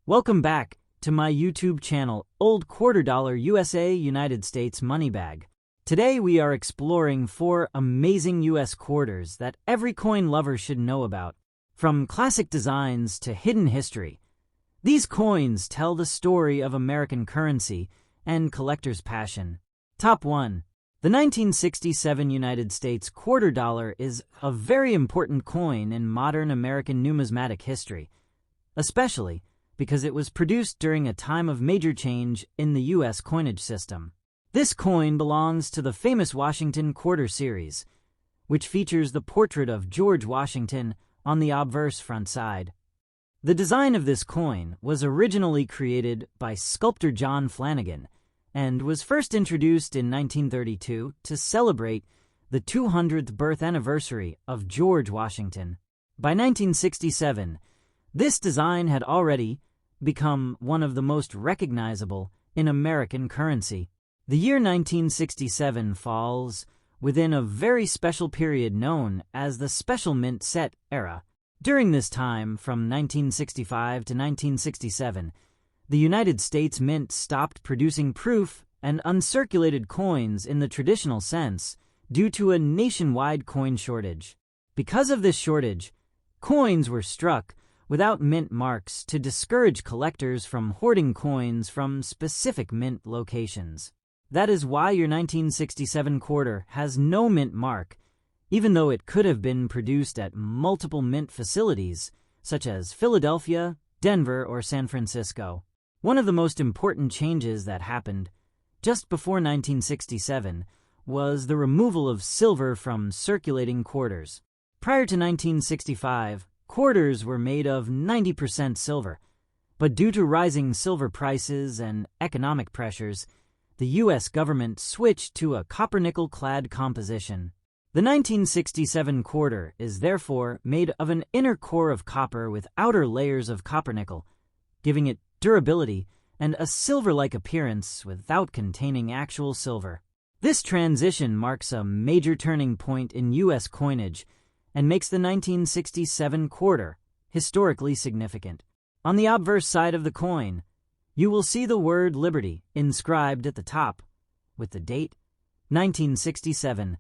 Welcome back to my YouTube channel, Old Quarter Dollar USA United States Money Bag. Today we are exploring 4 amazing US quarters that every coin lover should know about. From classic designs to hidden history, these coins tell the story of American currency and collector's passion. Top 1. The 1967 United States quarter dollar is a very important coin in modern American numismatic history, especially because it was produced during a time of major change in the U.S. coinage system. This coin belongs to the famous Washington Quarter series, which features the portrait of George Washington on the obverse front side. The design of this coin was originally created by sculptor John Flanagan and was first introduced in 1932 to celebrate the 200th birth anniversary of George Washington. By 1967, this design had already become one of the most recognizable in American currency. The year 1967 falls within a very special period known as the Special Mint Set era. During this time, from 1965 to 1967, the United States Mint stopped producing proof and uncirculated coins in the traditional sense due to a nationwide coin shortage. Because of this shortage, coins were struck without mint marks to discourage collectors from hoarding coins from specific mint locations. That is why your 1967 quarter has no mint mark, even though it could have been produced at multiple mint facilities, such as Philadelphia, Denver, or San Francisco. One of the most important changes that happened just before 1967 was the removal of silver from circulating quarters. Prior to 1965, quarters were made of 90% silver, but due to rising silver prices and economic pressures, the U.S. government switched to a copper-nickel-clad composition. The 1967 quarter is therefore made of an inner core of copper with outer layers of copper-nickel, giving it durability and a silver-like appearance without containing actual silver. This transition marks a major turning point in U.S. coinage and makes the 1967 quarter historically significant. On the obverse side of the coin, you will see the word Liberty inscribed at the top, with the date 1967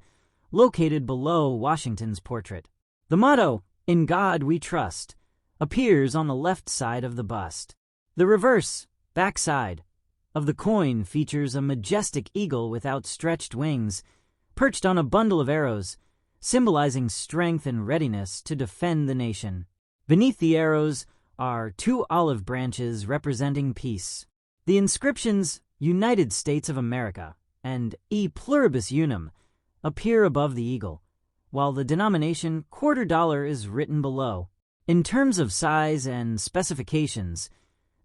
located below Washington's portrait. The motto, "In God We Trust," appears on the left side of the bust. The reverse, back side, of the coin features a majestic eagle with outstretched wings, perched on a bundle of arrows, symbolizing strength and readiness to defend the nation. Beneath the arrows are 2 olive branches representing peace. The inscriptions United States of America and E Pluribus Unum appear above the eagle, while the denomination quarter dollar is written below. In terms of size and specifications,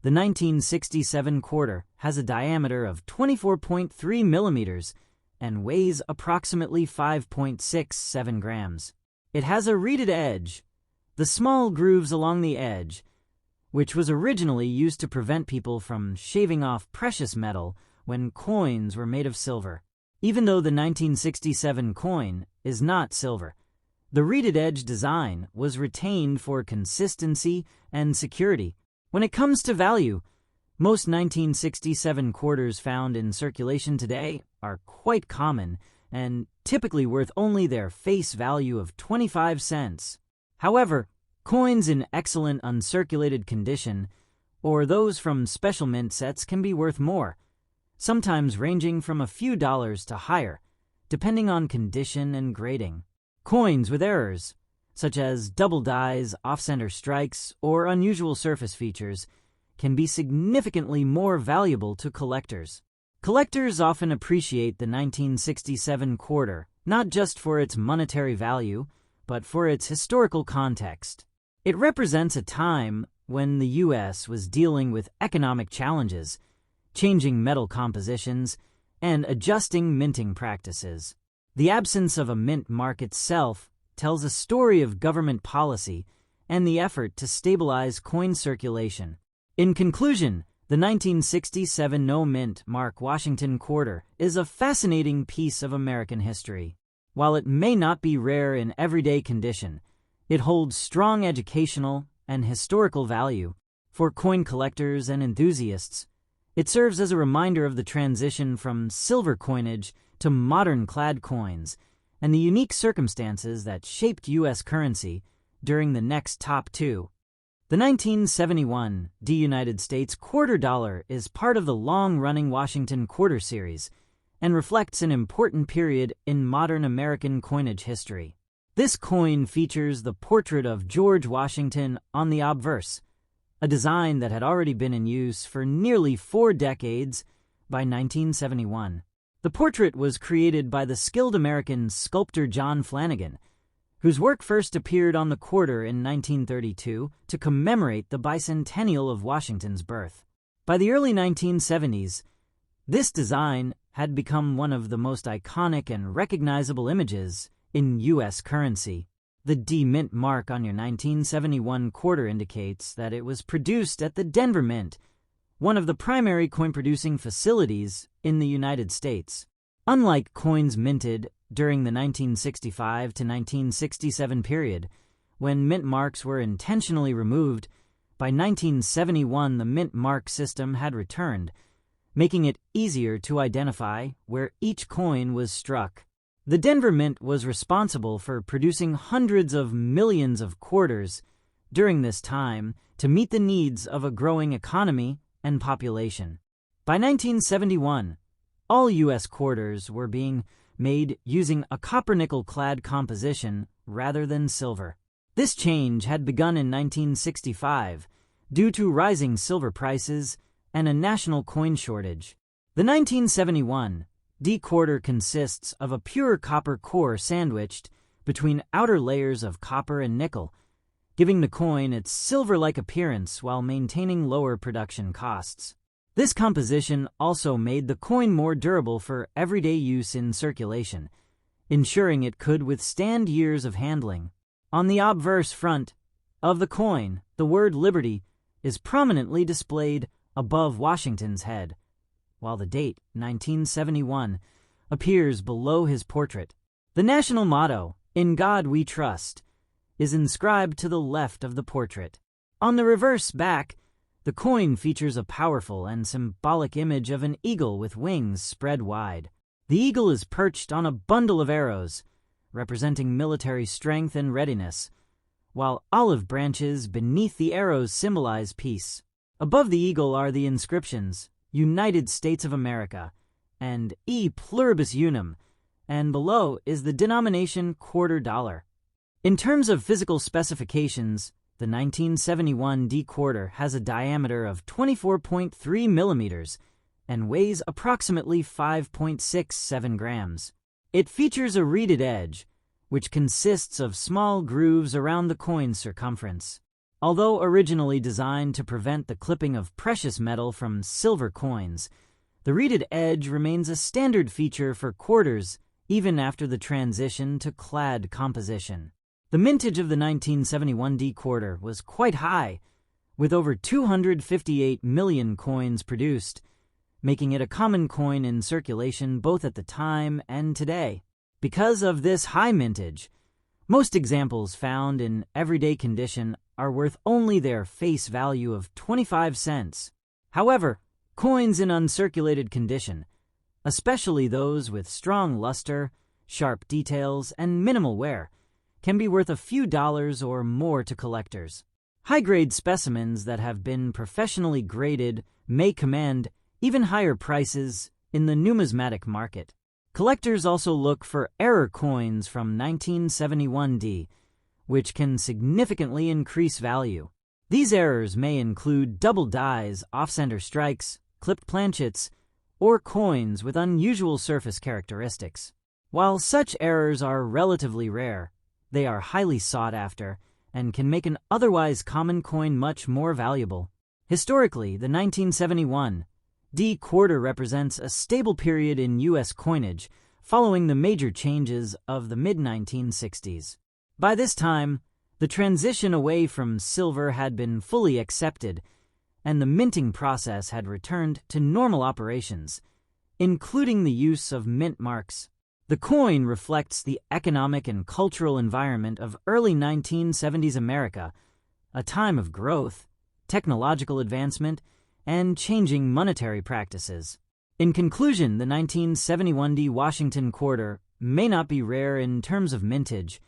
the 1967 quarter has a diameter of 24.3 millimeters and weighs approximately 5.67 grams. It has a reeded edge, the small grooves along the edge, which was originally used to prevent people from shaving off precious metal when coins were made of silver. Even though the 1967 coin is not silver, the reeded edge design was retained for consistency and security. When it comes to value, most 1967 quarters found in circulation today are quite common and typically worth only their face value of 25 cents. However, coins in excellent uncirculated condition or those from special mint sets can be worth more, sometimes ranging from a few dollars to higher, depending on condition and grading. Coins with errors, such as double dies, off-center strikes, or unusual surface features, can be significantly more valuable to collectors. Collectors often appreciate the 1967 quarter, not just for its monetary value, but for its historical context. It represents a time when the U.S. was dealing with economic challenges, changing metal compositions, and adjusting minting practices. The absence of a mint mark itself tells a story of government policy and the effort to stabilize coin circulation. In conclusion, the 1967 no-mint mark Washington quarter is a fascinating piece of American history. While it may not be rare in everyday condition, it holds strong educational and historical value, For coin collectors and enthusiasts, it serves as a reminder of the transition from silver coinage to modern clad coins and the unique circumstances that shaped U.S. currency during the next top two. The 1971 United States quarter dollar is part of the long-running Washington quarter series and reflects an important period in modern American coinage history. This coin features the portrait of George Washington on the obverse, a design that had already been in use for nearly 4 decades by 1971. The portrait was created by the skilled American sculptor John Flanagan, whose work first appeared on the quarter in 1932 to commemorate the bicentennial of Washington's birth. By the early 1970s, this design had become one of the most iconic and recognizable images in U.S. currency. The D Mint mark on your 1971 quarter indicates that it was produced at the Denver Mint, one of the primary coin-producing facilities in the United States. Unlike coins minted during the 1965 to 1967 period, when mint marks were intentionally removed, by 1971 the mint mark system had returned, making it easier to identify where each coin was struck. The Denver Mint was responsible for producing hundreds of millions of quarters during this time to meet the needs of a growing economy and population. By 1971, all U.S. quarters were being made using a copper-nickel clad composition rather than silver. This change had begun in 1965 due to rising silver prices and a national coin shortage. The 1971 D quarter consists of a pure copper core sandwiched between outer layers of copper and nickel, giving the coin its silver-like appearance while maintaining lower production costs. This composition also made the coin more durable for everyday use in circulation, ensuring it could withstand years of handling. On the obverse front of the coin, the word Liberty is prominently displayed above Washington's head, while the date, 1971, appears below his portrait. The national motto, "In God We Trust," is inscribed to the left of the portrait. On the reverse back, the coin features a powerful and symbolic image of an eagle with wings spread wide. The eagle is perched on a bundle of arrows, representing military strength and readiness, while olive branches beneath the arrows symbolize peace. Above the eagle are the inscriptions, United States of America, and E Pluribus Unum, and below is the denomination quarter dollar. In terms of physical specifications, the 1971 D quarter has a diameter of 24.3 millimeters and weighs approximately 5.67 grams. It features a reeded edge, which consists of small grooves around the coin's circumference. Although originally designed to prevent the clipping of precious metal from silver coins, the reeded edge remains a standard feature for quarters even after the transition to clad composition. The mintage of the 1971 D quarter was quite high, with over 258 million coins produced, making it a common coin in circulation both at the time and today. Because of this high mintage, most examples found in everyday condition are worth only their face value of 25 cents. However, coins in uncirculated condition, especially those with strong luster, sharp details, and minimal wear, can be worth a few dollars or more to collectors. High-grade specimens that have been professionally graded may command even higher prices in the numismatic market. Collectors also look for error coins from 1971 D, which can significantly increase value. These errors may include double dies, off-center strikes, clipped planchets, or coins with unusual surface characteristics. While such errors are relatively rare, they are highly sought after and can make an otherwise common coin much more valuable. Historically, the 1971 D quarter represents a stable period in U.S. coinage following the major changes of the mid-1960s. By this time, the transition away from silver had been fully accepted, and the minting process had returned to normal operations, including the use of mint marks. The coin reflects the economic and cultural environment of early 1970s America, a time of growth, technological advancement, and changing monetary practices. In conclusion, the 1971 Washington quarter may not be rare in terms of mintage,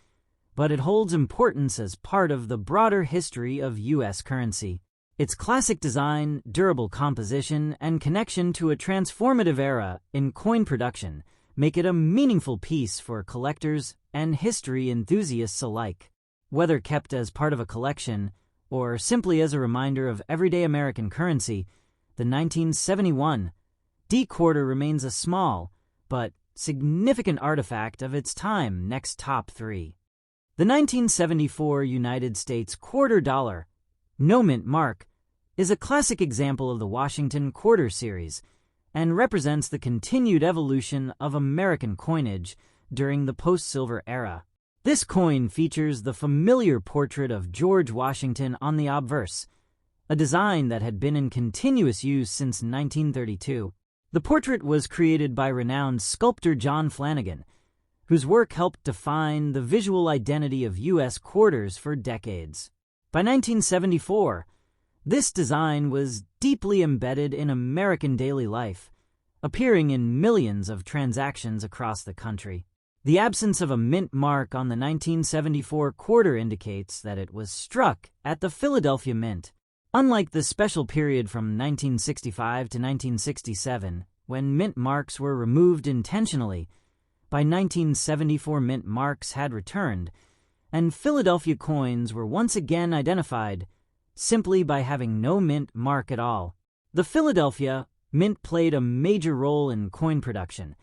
but it holds importance as part of the broader history of U.S. currency. Its classic design, durable composition, and connection to a transformative era in coin production make it a meaningful piece for collectors and history enthusiasts alike. Whether kept as part of a collection or simply as a reminder of everyday American currency, the 1971 D quarter remains a small but significant artifact of its time. Next, top 3. The 1974 United States quarter dollar, no mint mark, is a classic example of the Washington quarter series and represents the continued evolution of American coinage during the post-silver era. This coin features the familiar portrait of George Washington on the obverse, a design that had been in continuous use since 1932. The portrait was created by renowned sculptor John Flanagan, whose work helped define the visual identity of U.S. quarters for decades. By 1974, this design was deeply embedded in American daily life, appearing in millions of transactions across the country. The absence of a mint mark on the 1974 quarter indicates that it was struck at the Philadelphia Mint. Unlike the special period from 1965 to 1967, when mint marks were removed intentionally, by 1974 mint marks had returned, and Philadelphia coins were once again identified simply by having no mint mark at all. The Philadelphia Mint played a major role in coin production,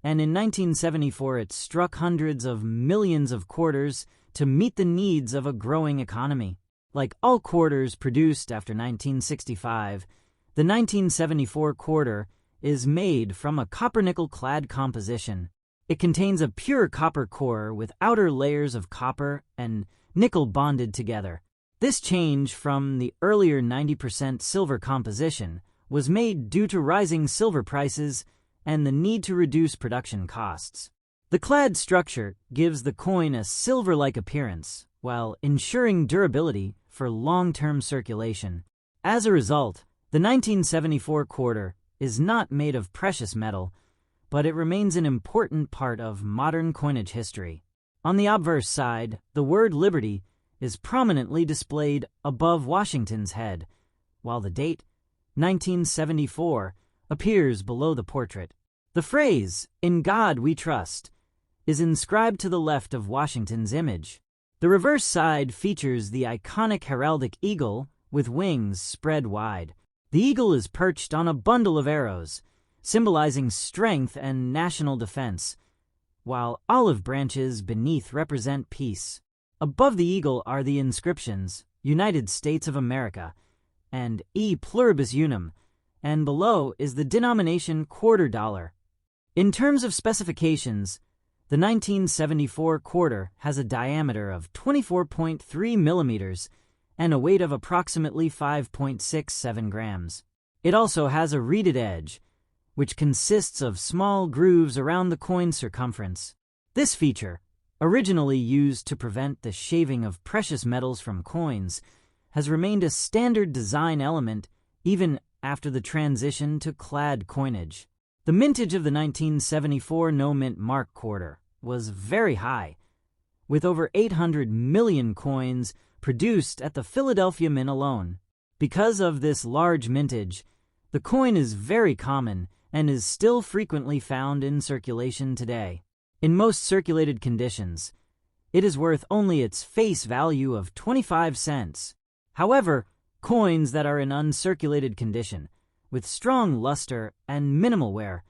and in 1974 it struck hundreds of millions of quarters to meet the needs of a growing economy. Like all quarters produced after 1965, the 1974 quarter is made from a copper-nickel clad composition. It contains a pure copper core with outer layers of copper and nickel bonded together. This change from the earlier 90% silver composition was made due to rising silver prices and the need to reduce production costs. The clad structure gives the coin a silver-like appearance while ensuring durability for long-term circulation. As a result, the 1974 quarter is not made of precious metal, but it remains an important part of modern coinage history. On the obverse side, the word Liberty is prominently displayed above Washington's head, while the date, 1974, appears below the portrait. The phrase, "In God We Trust," is inscribed to the left of Washington's image. The reverse side features the iconic heraldic eagle with wings spread wide. The eagle is perched on a bundle of arrows, symbolizing strength and national defense, while olive branches beneath represent peace. Above the eagle are the inscriptions, United States of America, and E Pluribus Unum, and below is the denomination quarter dollar. In terms of specifications, the 1974 quarter has a diameter of 24.3 millimeters and a weight of approximately 5.67 grams. It also has a reeded edge, which consists of small grooves around the coin's circumference. This feature, originally used to prevent the shaving of precious metals from coins, has remained a standard design element even after the transition to clad coinage. The mintage of the 1974 no-mint mark quarter was very high, with over 800 million coins produced at the Philadelphia Mint alone. Because of this large mintage, the coin is very common and is still frequently found in circulation today. In most circulated conditions, it is worth only its face value of 25 cents. However, coins that are in uncirculated condition, with strong luster and minimal wear,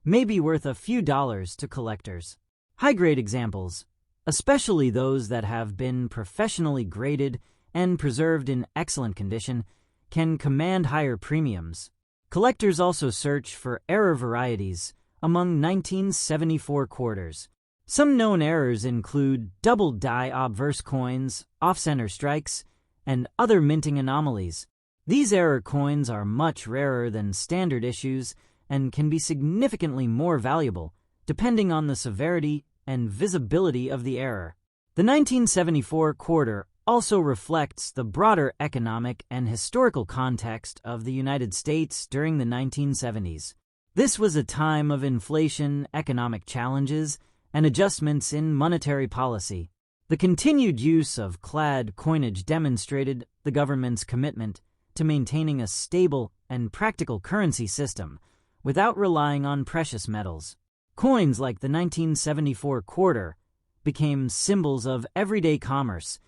may be worth a few dollars to collectors. High-grade examples, especially those that have been professionally graded and preserved in excellent condition, can command higher premiums. Collectors also search for error varieties among 1974 quarters. Some known errors include double die obverse coins, off-center strikes, and other minting anomalies. These error coins are much rarer than standard issues and can be significantly more valuable, depending on the severity and visibility of the error. The 1974 quarter also reflects the broader economic and historical context of the United States during the 1970s. This was a time of inflation, economic challenges, and adjustments in monetary policy. The continued use of clad coinage demonstrated the government's commitment to maintaining a stable and practical currency system without relying on precious metals. Coins like the 1974 quarter became symbols of everyday commerce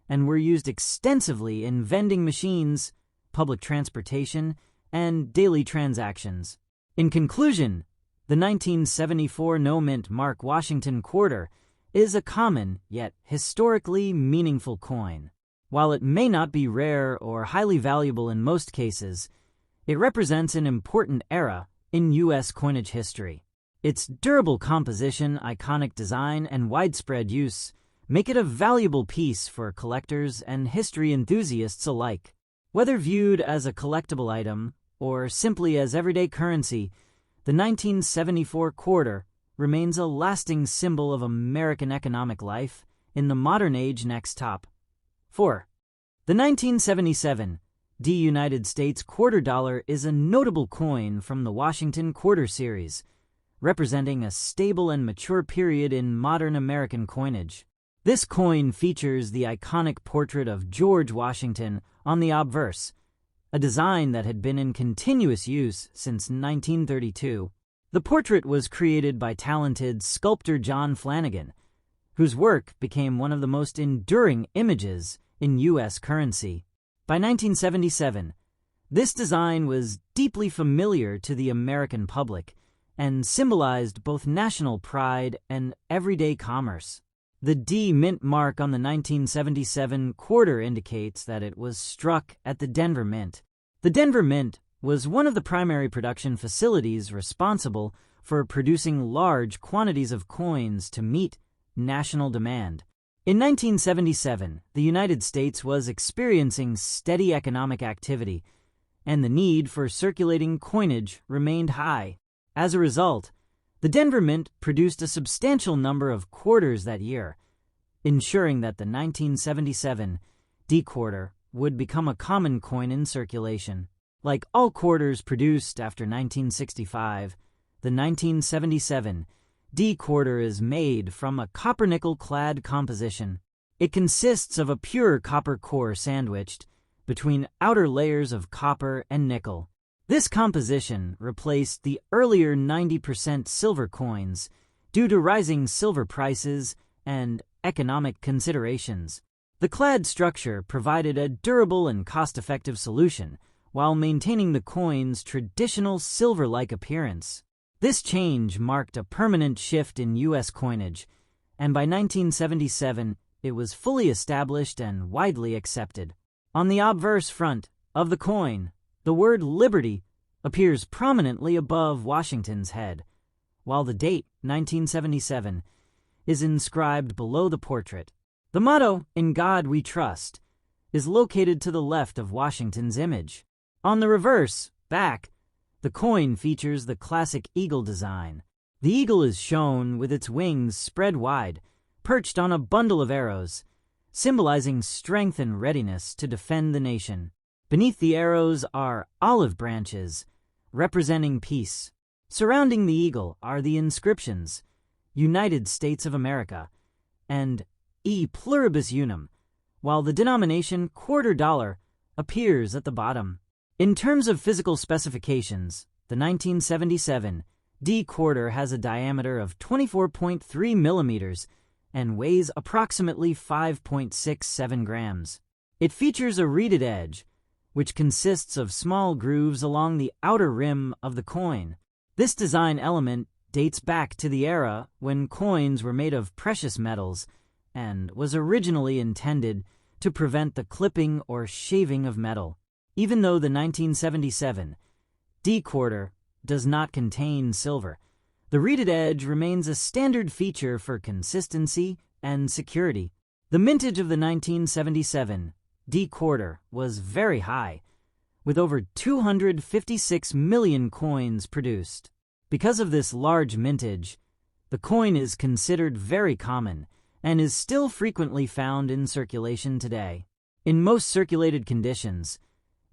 and were used extensively in vending machines, public transportation, and daily transactions. In conclusion, the 1974 no-mint Mark Washington quarter is a common yet historically meaningful coin. While it may not be rare or highly valuable in most cases, it represents an important era in U.S. coinage history. Its durable composition, iconic design, and widespread use make it a valuable piece for collectors and history enthusiasts alike. Whether viewed as a collectible item or simply as everyday currency, the 1974 quarter remains a lasting symbol of American economic life in the modern age. Next top 4. The 1977 United States quarter dollar is a notable coin from the Washington quarter series, representing a stable and mature period in modern American coinage. This coin features the iconic portrait of George Washington on the obverse, a design that had been in continuous use since 1932. The portrait was created by talented sculptor John Flanagan, whose work became one of the most enduring images in U.S. currency. By 1977, this design was deeply familiar to the American public and symbolized both national pride and everyday commerce. The D Mint mark on the 1977 quarter indicates that it was struck at the Denver Mint. The Denver Mint was one of the primary production facilities responsible for producing large quantities of coins to meet national demand. In 1977, the United States was experiencing steady economic activity, and the need for circulating coinage remained high. As a result, the Denver Mint produced a substantial number of quarters that year, ensuring that the 1977 D quarter would become a common coin in circulation. Like all quarters produced after 1965, the 1977 D quarter is made from a copper-nickel clad composition. It consists of a pure copper core sandwiched between outer layers of copper and nickel. This composition replaced the earlier 90% silver coins due to rising silver prices and economic considerations. The clad structure provided a durable and cost-effective solution while maintaining the coin's traditional silver-like appearance. This change marked a permanent shift in U.S. coinage, and by 1977 it was fully established and widely accepted. On the obverse front of the coin, the word Liberty appears prominently above Washington's head, while the date, 1977, is inscribed below the portrait. The motto, "In God We Trust," is located to the left of Washington's image. On the reverse, back, the coin features the classic eagle design. The eagle is shown with its wings spread wide, perched on a bundle of arrows, symbolizing strength and readiness to defend the nation. Beneath the arrows are olive branches, representing peace. Surrounding the eagle are the inscriptions, United States of America, and E Pluribus Unum, while the denomination quarter dollar appears at the bottom. In terms of physical specifications, the 1977 D quarter has a diameter of 24.3 millimeters and weighs approximately 5.67 grams. It features a reeded edge, which consists of small grooves along the outer rim of the coin. This design element dates back to the era when coins were made of precious metals and was originally intended to prevent the clipping or shaving of metal. Even though the 1977 D quarter does not contain silver, the reeded edge remains a standard feature for consistency and security. The mintage of the 1977 D quarter was very high, with over 256 million coins produced. Because of this large mintage, the coin is considered very common and is still frequently found in circulation today. In most circulated conditions,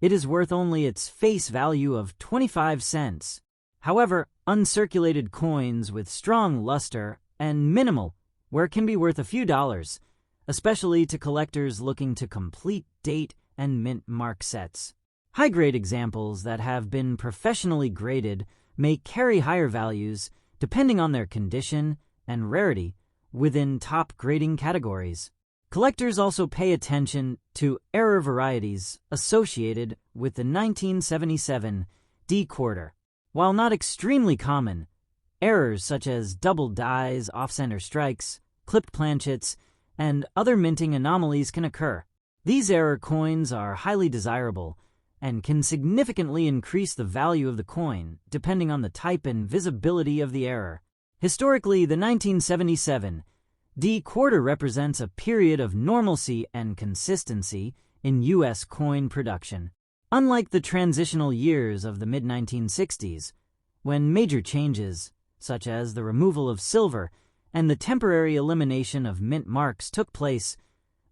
it is worth only its face value of 25 cents. However, uncirculated coins with strong luster and minimal wear can be worth a few dollars, especially to collectors looking to complete date and mint mark sets. High-grade examples that have been professionally graded may carry higher values depending on their condition and rarity within top grading categories. Collectors also pay attention to error varieties associated with the 1977 D quarter. While not extremely common, errors such as double dies, off-center strikes, clipped planchets, and other minting anomalies can occur. These error coins are highly desirable and can significantly increase the value of the coin depending on the type and visibility of the error. Historically, the 1977 D quarter represents a period of normalcy and consistency in U.S. coin production. Unlike the transitional years of the mid-1960s, when major changes, such as the removal of silver and the temporary elimination of mint marks took place,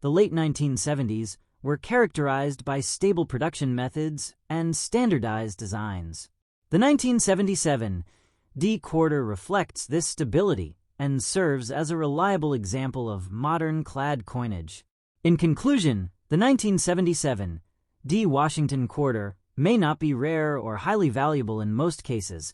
the late 1970s were characterized by stable production methods and standardized designs. The 1977 D quarter reflects this stability and serves as a reliable example of modern clad coinage. In conclusion, the 1977 D Washington quarter may not be rare or highly valuable in most cases,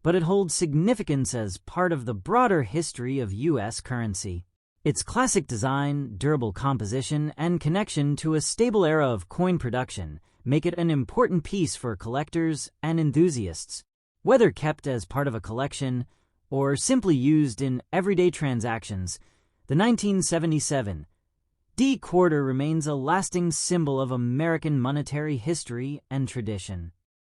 but it holds significance as part of the broader history of U.S. currency. Its classic design, durable composition, and connection to a stable era of coin production make it an important piece for collectors and enthusiasts. Whether kept as part of a collection or simply used in everyday transactions, the 1977 D quarter remains a lasting symbol of American monetary history and tradition.